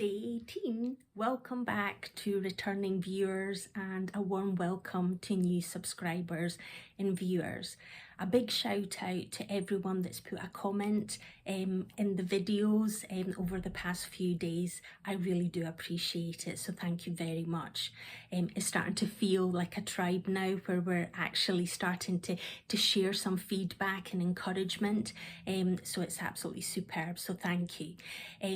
Day 18. Welcome back to returning viewers and a warm welcome to new subscribers and viewers. A big shout out to everyone that's put a comment in the videos over the past few days. I really do appreciate it, so thank you very much. It's starting to feel like a tribe now, where we're actually starting to share some feedback and encouragement, so it's absolutely superb, so thank you.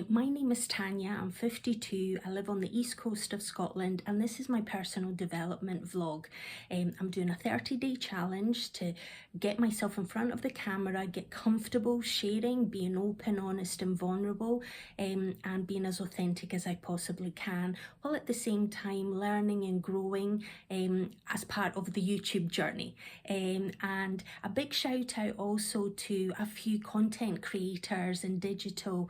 My name is Tanya, I'm 52, I live on the east coast of Scotland, and this is my personal development vlog. I'm doing a 30-day challenge to get myself in front of the camera, get comfortable sharing, being open, honest and vulnerable, and being as authentic as I possibly can, while at the same time learning and growing as part of the YouTube journey. And a big shout out also to a few content creators and digital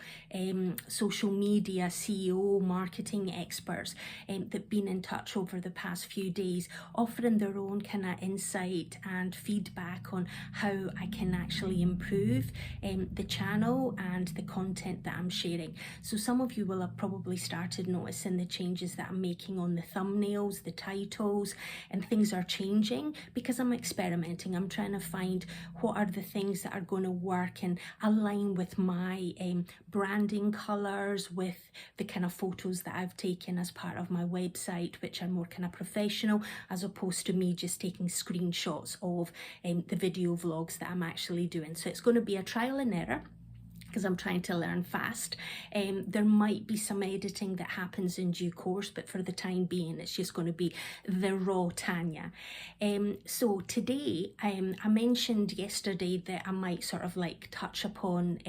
social media CEO marketing experts that've been in touch over the past few days, offering their own kind of insight and feedback on how I can actually improve the channel and the content that I'm sharing. So some of you will have probably started noticing the changes that I'm making on the thumbnails, the titles, and things are changing because I'm experimenting. I'm trying to find what are the things that are going to work and align with my branding colours, with the kind of photos that I've taken as part of my website, which are more kind of professional, as opposed to me just taking screenshots of the video vlogs that I'm actually doing. So it's going to be a trial and error, because I'm trying to learn fast. There might be some editing that happens in due course, but for the time being, it's just going to be the raw Tanya. So today, I mentioned yesterday that I might sort of like touch upon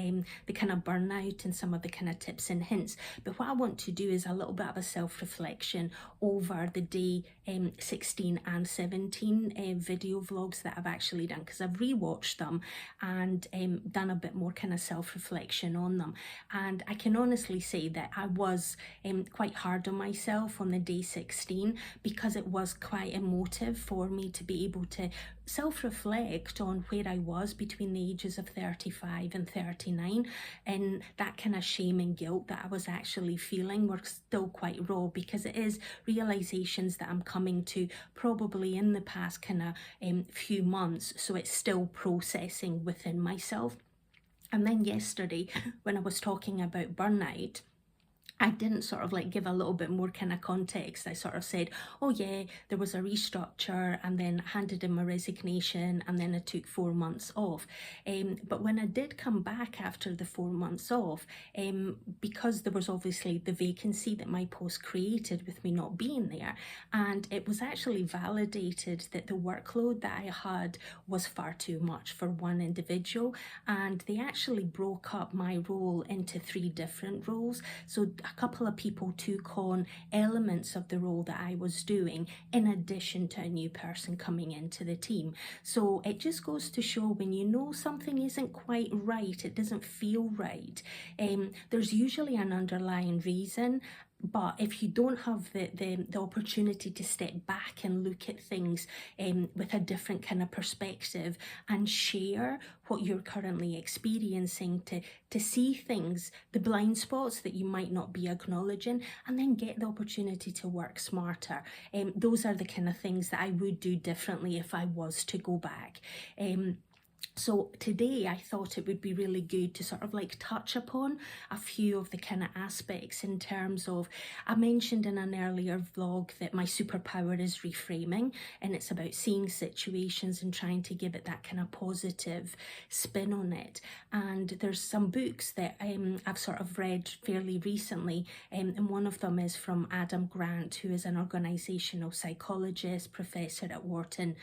the kind of burnout and some of the kind of tips and hints. But what I want to do is a little bit of a self-reflection over the day 16 and 17 video vlogs that I've actually done, because I've rewatched them and done a bit more kind of self-reflection on them. And I can honestly say that I was quite hard on myself on the day 16, because it was quite emotive for me to be able to self-reflect on where I was between the ages of 35 and 39, and that kind of shame and guilt that I was actually feeling were still quite raw, because it is realizations that I'm coming to probably in the past kind of few months, so it's still processing within myself. And then yesterday, when I was talking about burnout, I didn't sort of like give a little bit more kind of context. I sort of said, oh yeah, there was a restructure, and then handed in my resignation, and then I took 4 months off. But when I did come back after the 4 months off, because there was obviously the vacancy that my post created with me not being there, and it was actually validated that the workload that I had was far too much for one individual, and they actually broke up my role into 3 different roles. So a couple of people took on elements of the role that I was doing, in addition to a new person coming into the team. So it just goes to show, when you know something isn't quite right, it doesn't feel right, there's usually an underlying reason. But if you don't have the opportunity to step back and look at things with a different kind of perspective, and share what you're currently experiencing, to see things, the blind spots that you might not be acknowledging, and then get the opportunity to work smarter. Those are the kind of things that I would do differently if I was to go back. So today I thought it would be really good to sort of like touch upon a few of the kind of aspects, in terms of, I mentioned in an earlier vlog that my superpower is reframing, and it's about seeing situations and trying to give it that kind of positive spin on it. And there's some books that I've sort of read fairly recently, and one of them is from Adam Grant, who is an organisational psychologist, professor at Wharton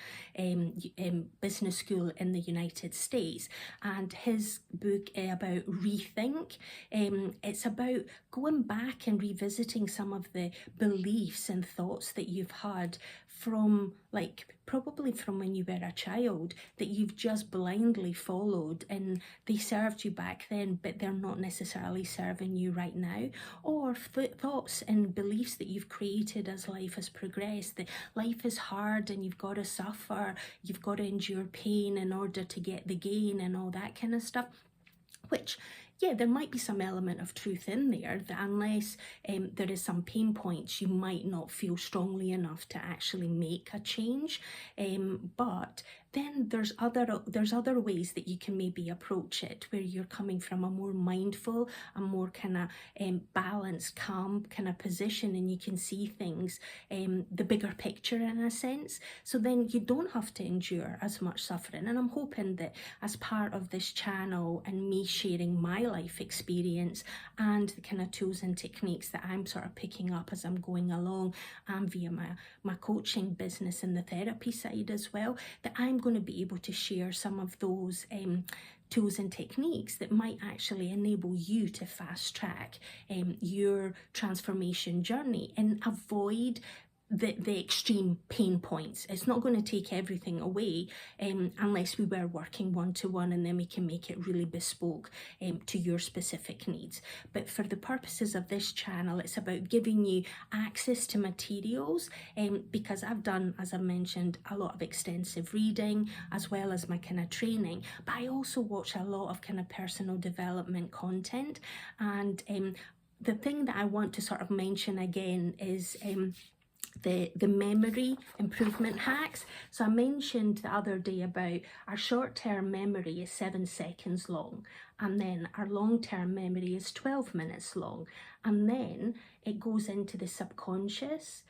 Business School in the United States, and his book about rethink, it's about going back and revisiting some of the beliefs and thoughts that you've had from, like, probably from when you were a child, that you've just blindly followed, and they served you back then, but they're not necessarily serving you right now. Or thoughts and beliefs that you've created as life has progressed, that life is hard and you've got to suffer, you've got to endure pain in order to get the gain, and all that kind of stuff, which yeah, there might be some element of truth in there, that unless there is some pain points, you might not feel strongly enough to actually make a change. But then there's other ways that you can maybe approach it, where you're coming from a more mindful, a more kind of balanced, calm kind of position, and you can see things, the bigger picture in a sense. So then you don't have to endure as much suffering. And I'm hoping that as part of this channel and me sharing my life experience and the kind of tools and techniques that I'm sort of picking up as I'm going along, and via my coaching business and the therapy side as well, that I'm going to be able to share some of those tools and techniques that might actually enable you to fast track your transformation journey and avoid the extreme pain points. It's not going to take everything away unless we were working one-to-one, and then we can make it really bespoke to your specific needs. But for the purposes of this channel, it's about giving you access to materials, because I've done, as I mentioned, a lot of extensive reading as well as my kind of training, but I also watch a lot of kind of personal development content. And the thing that I want to sort of mention again is the memory improvement hacks. So I mentioned the other day about our short-term memory is 7 seconds long, and then our long-term memory is 12 minutes long, and then it goes into the subconscious,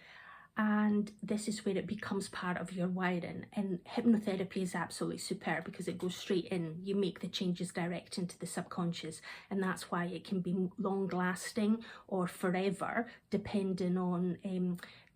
and this is where it becomes part of your wiring. And hypnotherapy is absolutely superb because it goes straight in. You make the changes direct into the subconscious, and that's why it can be long lasting or forever, depending on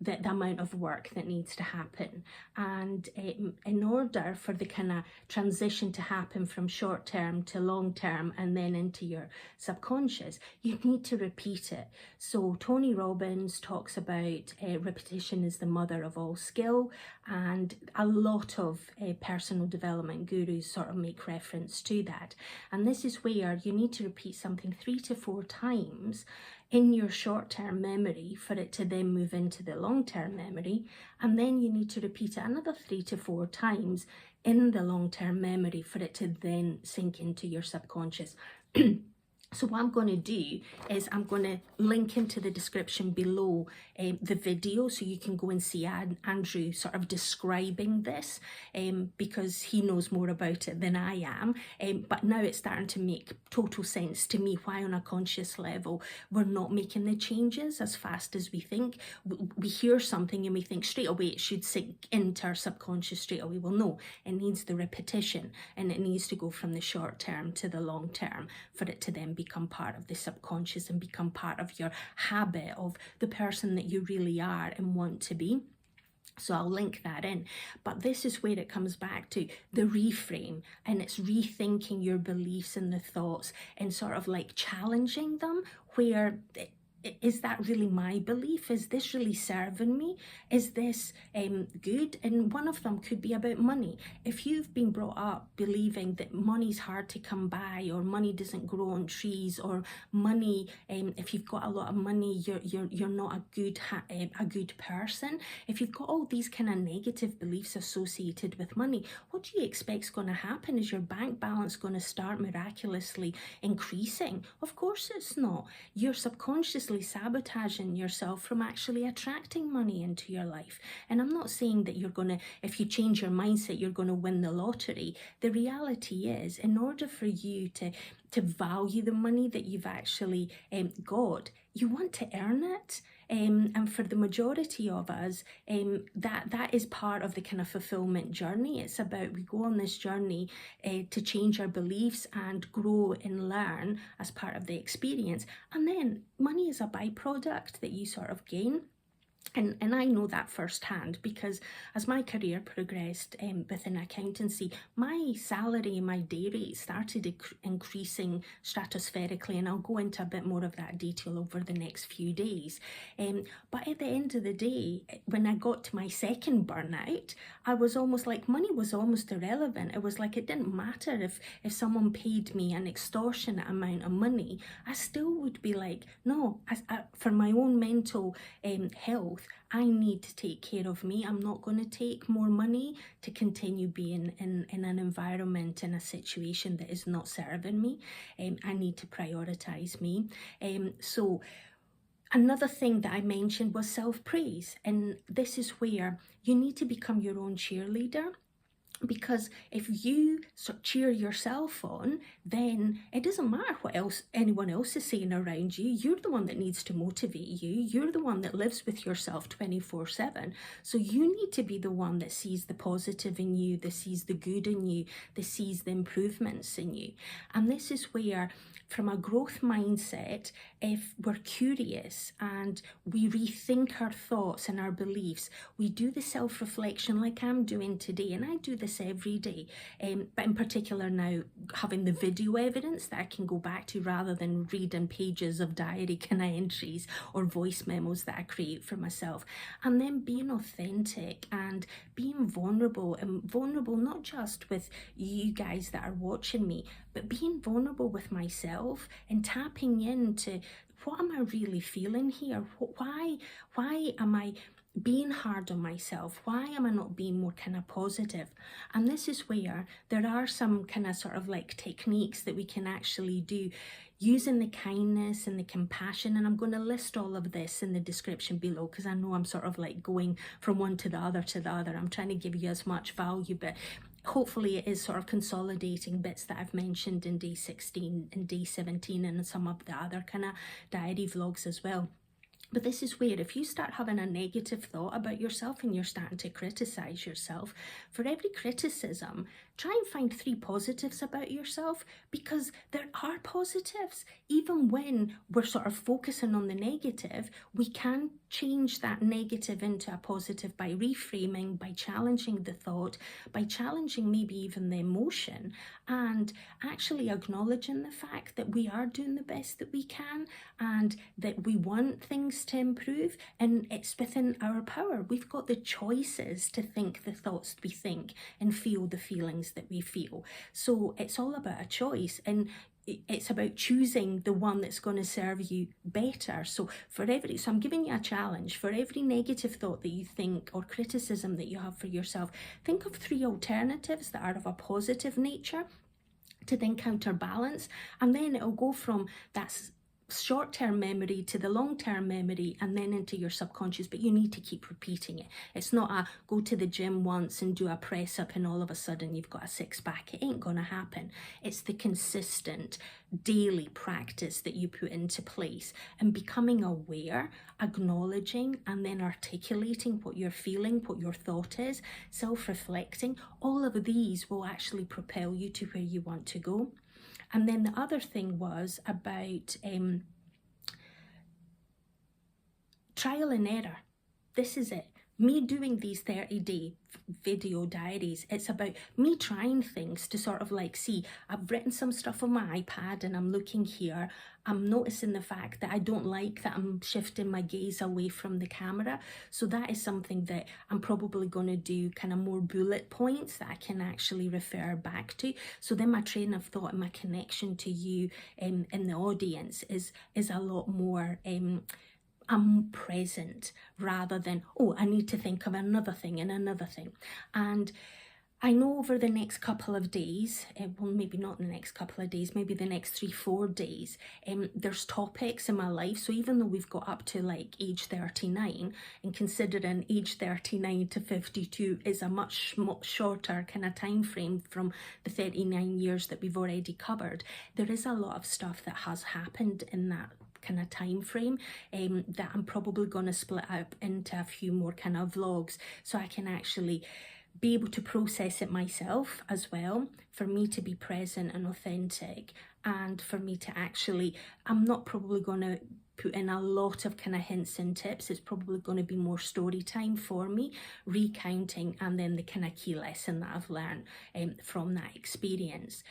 the amount of work that needs to happen. And in order for the kind of transition to happen from short term to long term and then into your subconscious, you need to repeat it. So Tony Robbins talks about repetition is the mother of all skill, and a lot of personal development gurus sort of make reference to that. And this is where you need to repeat something 3 to 4 times in your short-term memory for it to then move into the long-term memory, and then you need to repeat it another 3 to 4 times in the long-term memory for it to then sink into your subconscious. So what I'm going to do is I'm going to link into the description below the video, so you can go and see Andrew sort of describing this, because he knows more about it than I am. But now it's starting to make total sense to me why on a conscious level we're not making the changes as fast as we think. We hear something and we think straight away it should sink into our subconscious straight away. Well, no, it needs the repetition, and it needs to go from the short term to the long term for it to then become part of the subconscious and become part of your habit of the person that you really are and want to be. So I'll link that in. But this is where it comes back to the reframe, and it's rethinking your beliefs and the thoughts and sort of like challenging them, where is that really my belief? Is this really serving me? Is this good? And one of them could be about money. If you've been brought up believing that money's hard to come by, or money doesn't grow on trees, or money, if you've got a lot of money, you're not a good person. If you've got all these kind of negative beliefs associated with money, what do you expect is going to happen? Is your bank balance going to start miraculously increasing? Of course it's not. You're subconsciously sabotaging yourself from actually attracting money into your life. And I'm not saying that you're gonna, if you change your mindset, you're gonna win the lottery. The reality is, in order for you to value the money that you've actually got, you want to earn it. And for the majority of us, that is part of the kind of fulfillment journey. It's about, we go on this journey to change our beliefs and grow and learn as part of the experience. And then money is a byproduct that you sort of gain. And I know that firsthand, because as my career progressed within accountancy, my salary and my day rate started increasing stratospherically, and I'll go into a bit more of that detail over the next few days. But at the end of the day, when I got to my second burnout, I was almost like, money was almost irrelevant. It was like it didn't matter if someone paid me an extortionate amount of money. I still would be like, no, for my own mental health, growth. I need to take care of me. I'm not going to take more money to continue being in an environment, in a situation that is not serving me. I need to prioritize me. So another thing that I mentioned was self-praise. And this is where you need to become your own cheerleader. Because if you sort of cheer yourself on, then it doesn't matter what else anyone else is saying around you. You're the one that needs to motivate you. You're the one that lives with yourself 24/7. So you need to be the one that sees the positive in you, that sees the good in you, that sees the improvements in you. And this is where, from a growth mindset, if we're curious and we rethink our thoughts and our beliefs, we do the self-reflection like I'm doing today, and I do this every day, but in particular now, having the video evidence that I can go back to rather than reading pages of diary kind of entries or voice memos that I create for myself, and then being authentic and being vulnerable, and vulnerable not just with you guys that are watching me, but being vulnerable with myself and tapping into what am I really feeling here? Why am I being hard on myself? Why am I not being more kind of positive? And this is where there are some kind of sort of like techniques that we can actually do using the kindness and the compassion. And I'm going to list all of this in the description below, because I know I'm sort of like going from one to the other to the other. I'm trying to give you as much value, but hopefully it is sort of consolidating bits that I've mentioned in day 16 and day 17 and some of the other kind of diary vlogs as well. But this is where, if you start having a negative thought about yourself and you're starting to criticize yourself, for every criticism, try and find 3 positives about yourself, because there are positives. Even when we're sort of focusing on the negative, we can change that negative into a positive by reframing, by challenging the thought, by challenging maybe even the emotion, and actually acknowledging the fact that we are doing the best that we can and that we want things to improve, and it's within our power. We've got the choices to think the thoughts we think and feel the feelings that we feel. So it's all about a choice, and it's about choosing the one that's going to serve you better. So I'm giving you a challenge. For every negative thought that you think or criticism that you have for yourself, think of 3 alternatives that are of a positive nature to then counterbalance, and then it'll go from that short-term memory to the long-term memory and then into your subconscious. But you need to keep repeating it. It's not a go to the gym once and do a press up and all of a sudden you've got a 6-pack. It ain't gonna happen. It's the consistent daily practice that you put into place and becoming aware, acknowledging, and then articulating what you're feeling, what your thought is, self-reflecting. All of these will actually propel you to where you want to go. And then the other thing was about trial and error. This is it. Me doing these 30-day video diaries, it's about me trying things to sort of like see, I've written some stuff on my iPad and I'm looking here, I'm noticing the fact that I don't like that I'm shifting my gaze away from the camera. So that is something that I'm probably going to do kind of more bullet points that I can actually refer back to. So then my train of thought and my connection to you in the audience is a lot more I'm present, rather than, oh, I need to think of another thing and another thing. And I know over the next couple of days, well, maybe not the next couple of days, maybe the next 3-4 days, there's topics in my life. So even though we've got up to like age 39, and considering age 39 to 52 is a much shorter kind of time frame from the 39 years that we've already covered, there is a lot of stuff that has happened in that kind of time frame that I'm probably going to split up into a few more kind of vlogs, so I can actually be able to process it myself as well, for me to be present and authentic, and for me to actually, I'm not probably going to put in a lot of kind of hints and tips. It's probably going to be more story time for me, recounting, and then the kind of key lesson that I've learned from that experience.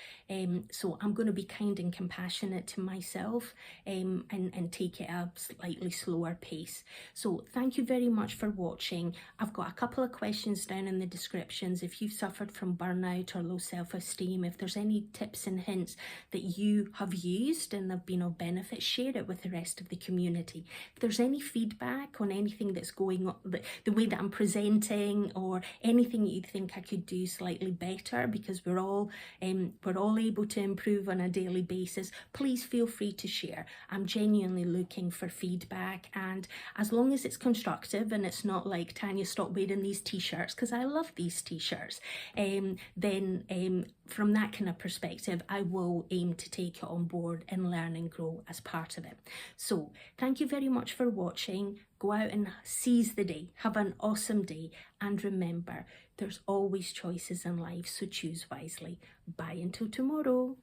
So I'm going to be kind and compassionate to myself and take it at a slightly slower pace. So thank you very much for watching. I've got a couple of questions down in the descriptions. If you've suffered from burnout or low self-esteem, if there's any tips and hints that you have used and they've been of benefit, share it with the rest of the community. If there's any feedback on anything that's going on, the way that I'm presenting, or anything that you think I could do slightly better, because we're all able to improve on a daily basis, please feel free to share. I'm genuinely looking for feedback, and as long as it's constructive and it's not like, Tanya, stop wearing these t-shirts, because I love these t-shirts, then from that kind of perspective, I will aim to take it on board and learn and grow as part of it. So thank you very much for watching. Go out and seize the day. Have an awesome day. And remember, there's always choices in life, so choose wisely. Bye until tomorrow.